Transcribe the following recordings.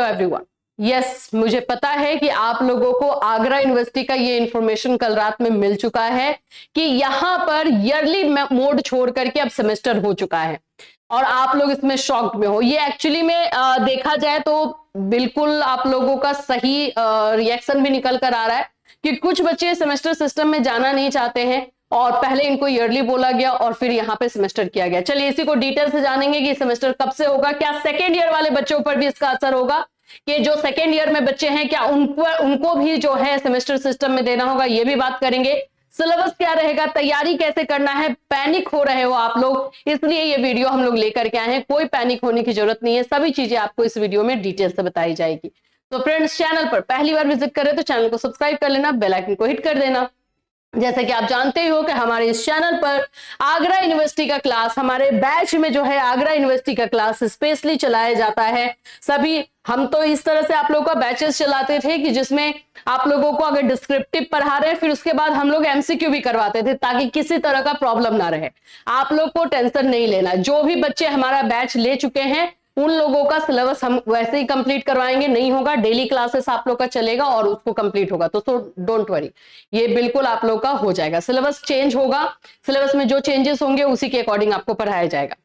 Everyone. Yes, मुझे पता है कि आप लोगों को आगरा यूनिवर्सिटी का ये इंफॉर्मेशन कल रात में मिल चुका है कि यहां पर ईयरली मोड छोड़ करके अब सेमेस्टर हो चुका है और आप लोग इसमें शॉक्ड में हो। ये एक्चुअली में देखा जाए तो बिल्कुल आप लोगों का सही रिएक्शन भी निकल कर आ रहा है कि कुछ बच्चे सेमेस्टर सिस्टम में जाना नहीं चाहते हैं और पहले इनको ईयरली बोला गया और फिर यहाँ पे सेमेस्टर किया गया। चलिए इसी को डिटेल से जानेंगे कि सेमेस्टर कब से होगा, क्या सेकेंड ईयर वाले बच्चों पर भी इसका असर होगा कि जो सेकेंड ईयर में बच्चे हैं क्या उनको भी जो है सेमेस्टर सिस्टम में देना होगा, ये भी बात करेंगे। सिलेबस क्या रहेगा, तैयारी कैसे करना है, पैनिक हो रहे हो आप लोग, इसलिए ये वीडियो हम लोग लेकर के आए हैं। कोई पैनिक होने की जरूरत नहीं है, सभी चीजें आपको इस वीडियो में डिटेल से बताई जाएगी। तो फ्रेंड्स, चैनल पर पहली बार विजिट करें तो चैनल को सब्सक्राइब कर लेना, बेल आइकन को हिट कर देना। जैसे कि आप जानते हो कि हमारे इस चैनल पर आगरा यूनिवर्सिटी का क्लास, हमारे बैच में जो है आगरा यूनिवर्सिटी का क्लास स्पेशली चलाया जाता है। सभी हम तो इस तरह से आप लोगों का बैचेस चलाते थे कि जिसमें आप लोगों को अगर डिस्क्रिप्टिव पढ़ा रहे हैं फिर उसके बाद हम लोग एमसीक्यू भी करवाते थे ताकि किसी तरह का प्रॉब्लम ना रहे। आप लोग को टेंशन नहीं लेना, जो भी बच्चे हमारा बैच ले चुके हैं उन लोगों का सिलेबस हम वैसे ही कंप्लीट करवाएंगे, नहीं होगा डेली क्लासेस आप लोग का चलेगा और उसको कंप्लीट होगा। तो डोंट वरी, ये बिल्कुल आप लोग का हो जाएगा। सिलेबस चेंज होगा, सिलेबस में जो चेंजेस होंगे उसी के अकॉर्डिंग आपको पढ़ाया जाएगा।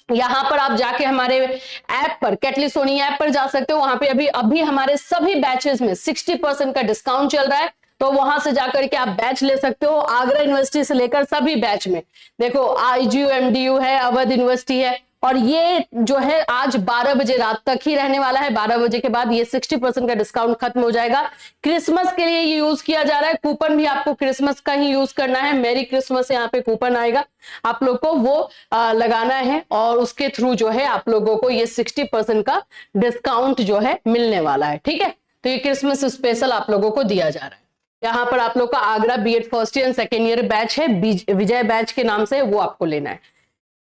यहां पर आप जाके हमारे ऐप पर, कैटलिस्ट सोनी ऐप पर जा सकते हो। वहां पे अभी हमारे सभी बैचेस में 60% का डिस्काउंट चल रहा है, तो वहां से जाकर के आप बैच ले सकते हो। आगरा यूनिवर्सिटी से लेकर सभी बैच में देखो, आईजीयू, एमडीयू है, अवध यूनिवर्सिटी है, और ये जो है आज 12 बजे रात तक ही रहने वाला है। 12 बजे के बाद ये 60% का डिस्काउंट खत्म हो जाएगा। क्रिसमस के लिए ये यूज किया जा रहा है, कूपन भी आपको क्रिसमस का ही यूज करना है। मेरी क्रिसमस यहाँ पे कूपन आएगा, आप लोग को वो लगाना है और उसके थ्रू जो है आप लोगों को ये 60% का डिस्काउंट जो है मिलने वाला है। ठीक है, तो ये क्रिसमस स्पेशल आप लोगों को दिया जा रहा है। यहाँ पर आप लोग का Agra BEd first year second year batch है, विजय बैच के नाम से, वो आपको लेना है।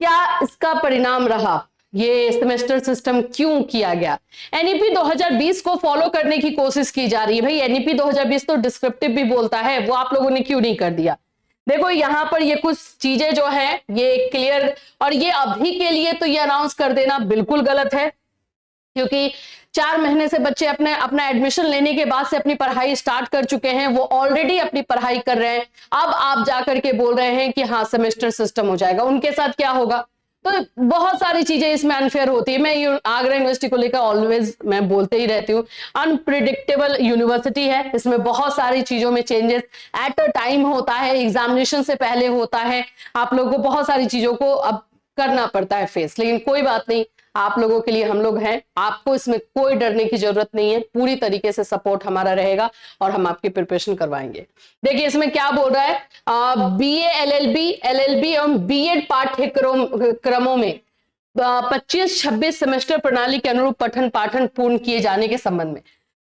क्या इसका परिणाम रहा, ये सेमेस्टर सिस्टम क्यों किया गया? एनईपी 2020 को फॉलो करने की कोशिश की जा रही है। भाई एनईपी 2020 तो डिस्क्रिप्टिव भी बोलता है, वो आप लोगों ने क्यों नहीं कर दिया? देखो यहाँ पर ये कुछ चीजें जो है ये क्लियर, और ये अभी के लिए तो ये अनाउंस कर देना बिल्कुल गलत है, क्योंकि 4 महीने से बच्चे अपना एडमिशन लेने के बाद से अपनी पढ़ाई स्टार्ट कर चुके हैं, वो ऑलरेडी अपनी पढ़ाई कर रहे हैं। अब आप जाकर के बोल रहे हैं कि हाँ सेमेस्टर सिस्टम हो जाएगा, उनके साथ क्या होगा? तो बहुत सारी चीजें इसमें अनफेयर होती है। मैं आगरा यूनिवर्सिटी को लेकर ऑलवेज मैं बोलते ही रहती हूँ, अनप्रिडिक्टेबल यूनिवर्सिटी है, इसमें बहुत सारी चीजों में चेंजेस एट अ टाइम होता है, एग्जामिनेशन से पहले होता है, आप लोगों को बहुत सारी चीजों को अब करना पड़ता है फेस। लेकिन कोई बात नहीं, आप लोगों के लिए हम लोग हैं, आपको इसमें कोई डरने की जरूरत नहीं है, पूरी तरीके से सपोर्ट हमारा रहेगा और हम आपकी प्रिपरेशन करवाएंगे। देखिए इसमें क्या बोल रहा है, बीए, एलएलबी एवं बीएड पाठ्यक्रमों में 25-26 सेमेस्टर प्रणाली के अनुरूप पठन पाठन पूर्ण किए जाने के संबंध में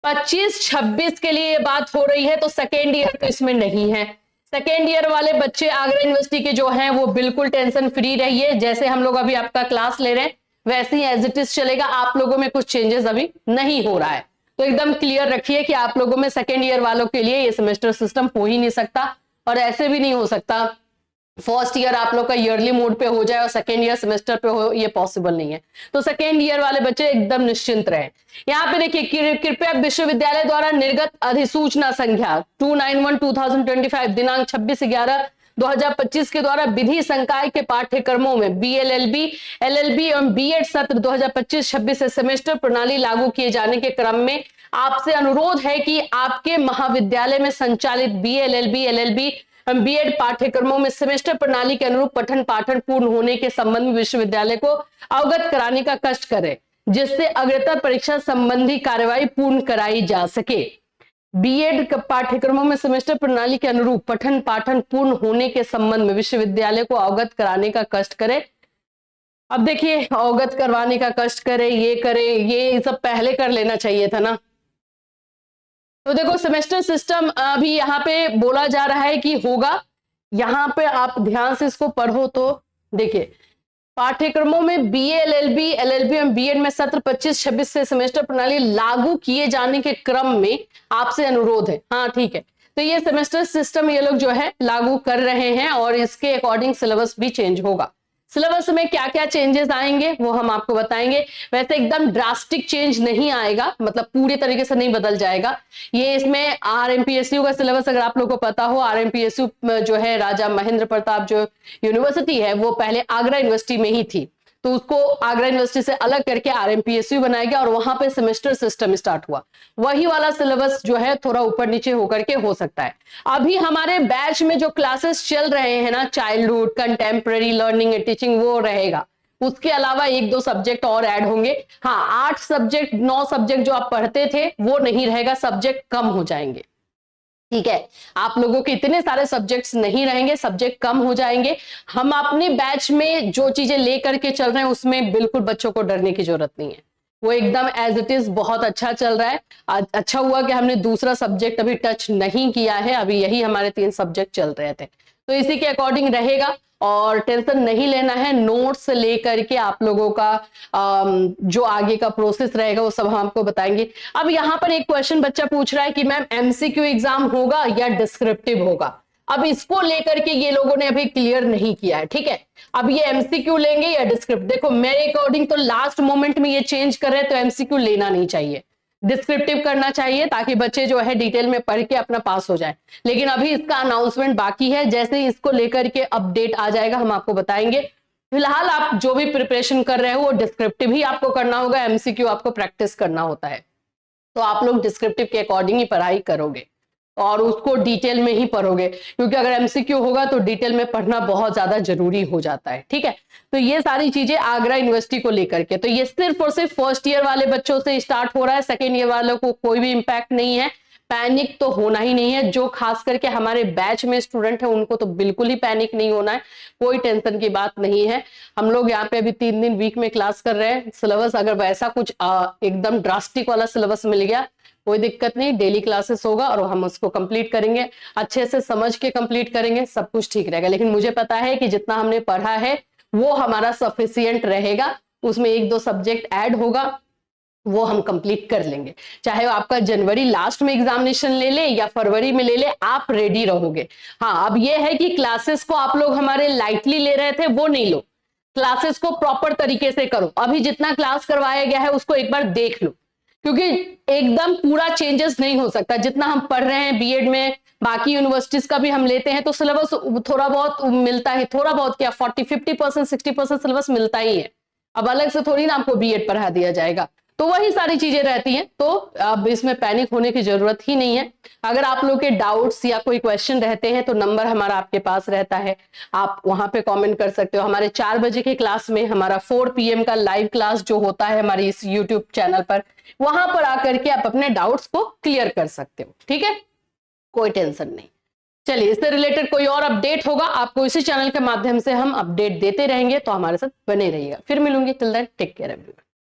25-26 के लिए ये बात हो रही है, तो सेकेंड ईयर तो इसमें नहीं है। सेकेंड ईयर वाले बच्चे आगरा यूनिवर्सिटी के जो हैं वो बिल्कुल टेंशन फ्री रहिए, जैसे हम लोग अभी आपका क्लास ले रहे हैं वैसे ही एज इट इज चलेगा। आप लोगों में कुछ चेंजेस अभी नहीं हो रहा है, तो एकदम क्लियर रखिए कि आप लोगों में सेकेंड ईयर वालों के लिए ये सेमेस्टर सिस्टम हो ही नहीं सकता, और ऐसे भी नहीं हो सकता फर्स्ट ईयर आप लोग का ईयरली मोड पे हो जाए और सेकेंड ईयर सेमेस्टर पे हो, ये पॉसिबल नहीं है। तो सेकेंड ईयर वाले बच्चे एकदम निश्चिंत रहे। यहाँ पे देखिए, कृपया विश्वविद्यालय द्वारा निर्गत अधिसूचना संख्या 291/2025 दिनांक 26/11/2025 के द्वारा विधि संकाय के पाठ्यक्रमों में बीएलएलबी, एलएलबी एवं बीएड सत्र 2025-26 से सेमेस्टर प्रणाली लागू किए जाने के क्रम में आपसे अनुरोध है कि आपके महाविद्यालय में संचालित बीएलएलबी, एलएलबी बीएड पाठ्यक्रमों में सेमेस्टर प्रणाली के अनुरूप पठन पाठन पूर्ण होने के संबंध में विश्वविद्यालय को अवगत कराने का कष्ट करें, जिससे अग्रतर परीक्षा संबंधी कार्यवाही पूर्ण कराई जा सके। बीएड पाठ्यक्रमों में सेमेस्टर प्रणाली के अनुरूप पठन पाठन पूर्ण होने के संबंध में विश्वविद्यालय को अवगत कराने का कष्ट करे। अब देखिए, अवगत करवाने का कष्ट करे, ये करे, ये सब पहले कर लेना चाहिए था ना। तो देखो सेमेस्टर सिस्टम अभी यहाँ पे बोला जा रहा है कि होगा, यहाँ पे आप ध्यान से इसको पढ़ो तो देखिए, पाठ्यक्रमों में बीए, एलएलबी, एलएलबी और बीएड में सत्र 25-26 से सेमेस्टर प्रणाली लागू किए जाने के क्रम में आपसे अनुरोध है। हाँ ठीक है, तो ये सेमेस्टर सिस्टम ये लोग जो है लागू कर रहे हैं और इसके अकॉर्डिंग सिलेबस भी चेंज होगा। सिलेबस में क्या क्या चेंजेस आएंगे वो हम आपको बताएंगे। वैसे एकदम ड्रास्टिक चेंज नहीं आएगा, मतलब पूरी तरीके से नहीं बदल जाएगा ये। इसमें आरएमपीएसयू का सिलेबस अगर आप लोगों को पता हो, आरएमपीएसयू जो है राजा महेंद्र प्रताप जो यूनिवर्सिटी है वो पहले आगरा यूनिवर्सिटी में ही थी, तो उसको आगरा यूनिवर्सिटी से अलग करके आरएमपीएसयू बनाया गया और वहां पे सेमेस्टर सिस्टम स्टार्ट हुआ। वही वाला सिलेबस जो है थोड़ा ऊपर नीचे होकर के हो सकता है। अभी हमारे बैच में जो क्लासेस चल रहे हैं ना, childhood, contemporary learning and teaching, वो रहेगा। उसके अलावा 1-2 सब्जेक्ट और ऐड होंगे। हाँ, 8 सब्जेक्ट 9 सब्जेक्ट जो आप पढ़ते थे वो नहीं रहेगा, सब्जेक्ट कम हो जाएंगे। ठीक है, आप लोगों के इतने सारे सब्जेक्ट्स नहीं रहेंगे, सब्जेक्ट कम हो जाएंगे। हम अपने बैच में जो चीजें लेकर के चल रहे हैं उसमें बिल्कुल बच्चों को डरने की जरूरत नहीं है, वो एकदम एज इट इज बहुत अच्छा चल रहा है। अच्छा हुआ कि हमने दूसरा सब्जेक्ट अभी टच नहीं किया है, अभी यही हमारे 3 सब्जेक्ट चल रहे थे, तो इसी के अकॉर्डिंग रहेगा और टेंशन नहीं लेना है। नोट्स लेकर के आप लोगों का जो आगे का प्रोसेस रहेगा वो सब हम आपको बताएंगे। अब यहाँ पर एक क्वेश्चन बच्चा पूछ रहा है कि मैम एमसीक्यू एग्जाम होगा या डिस्क्रिप्टिव होगा। अब इसको लेकर के ये लोगों ने अभी क्लियर नहीं किया है। ठीक है, अब ये एमसीक्यू लेंगे या डिस्क्रिप्टिव, देखो मेरे अकॉर्डिंग तो लास्ट मोमेंट में ये चेंज कर रहे हैं, तो एमसीक्यू लेना नहीं चाहिए, डिस्क्रिप्टिव करना चाहिए, ताकि बच्चे जो है डिटेल में पढ़ के अपना पास हो जाए। लेकिन अभी इसका अनाउंसमेंट बाकी है, जैसे ही इसको लेकर के अपडेट आ जाएगा हम आपको बताएंगे। फिलहाल आप जो भी प्रिपरेशन कर रहे हो वो डिस्क्रिप्टिव ही आपको करना होगा, एमसीक्यू आपको प्रैक्टिस करना होता है, तो आप लोग डिस्क्रिप्टिव के अकॉर्डिंग ही पढ़ाई करोगे और उसको डिटेल में ही पढ़ोगे, क्योंकि अगर एमसीक्यू होगा तो डिटेल में पढ़ना बहुत ज्यादा जरूरी हो जाता है। ठीक है, तो ये सारी चीजें आगरा यूनिवर्सिटी को लेकर के, तो ये सिर्फ और सिर्फ फर्स्ट ईयर वाले बच्चों से स्टार्ट हो रहा है, सेकेंड ईयर वालों को कोई भी इंपैक्ट नहीं है। पैनिक तो होना ही नहीं है, जो खास करके हमारे बैच में स्टूडेंट है उनको तो बिल्कुल ही पैनिक नहीं होना है, कोई टेंशन की बात नहीं है। हम लोग यहाँ पे अभी 3 दिन वीक में क्लास कर रहे हैं। सिलेबस अगर वैसा कुछ एकदम ड्रास्टिक वाला सिलेबस मिल गया कोई दिक्कत नहीं, डेली क्लासेस होगा और हम उसको कंप्लीट करेंगे, अच्छे से समझ के कंप्लीट करेंगे, सब कुछ ठीक रहेगा। लेकिन मुझे पता है कि जितना हमने पढ़ा है वो हमारा सफिशियंट रहेगा, उसमें 1-2 सब्जेक्ट ऐड होगा, वो हम कंप्लीट कर लेंगे। चाहे आपका जनवरी लास्ट में एग्जामिनेशन ले ले या फरवरी में ले ले, आप रेडी रहोगे। हाँ, अब ये है कि क्लासेस को आप लोग हमारे लाइटली ले रहे थे वो नहीं लो, क्लासेस को प्रॉपर तरीके से करो। अभी जितना क्लास करवाया गया है उसको एक बार देख लो, क्योंकि एकदम पूरा चेंजेस नहीं हो सकता। जितना हम पढ़ रहे हैं बीएड में, बाकी यूनिवर्सिटीज का भी हम लेते हैं तो सिलेबस थोड़ा बहुत मिलता है, थोड़ा बहुत क्या 40-50% 60% सिलेबस मिलता ही है। अब अलग से थोड़ी ना आपको बीएड पढ़ा दिया जाएगा, तो वही सारी चीजें रहती हैं, तो अब इसमें पैनिक होने की जरूरत ही नहीं है। अगर आप लोग के डाउट्स या कोई क्वेश्चन रहते हैं तो नंबर हमारा आपके पास रहता है, आप वहां पे कमेंट कर सकते हो। हमारे 4 बजे के क्लास में हमारा 4 PM का लाइव क्लास जो होता है हमारी इस यूट्यूब चैनल पर, वहां पर आकर के आप अपने डाउट्स को क्लियर कर सकते हो। ठीक है, कोई टेंशन नहीं। चलिए, इससे रिलेटेड कोई और अपडेट होगा आपको इसी चैनल के माध्यम से हम अपडेट देते रहेंगे, तो हमारे साथ बने रहिएगा। फिर मिलूंगी, till then take care everyone.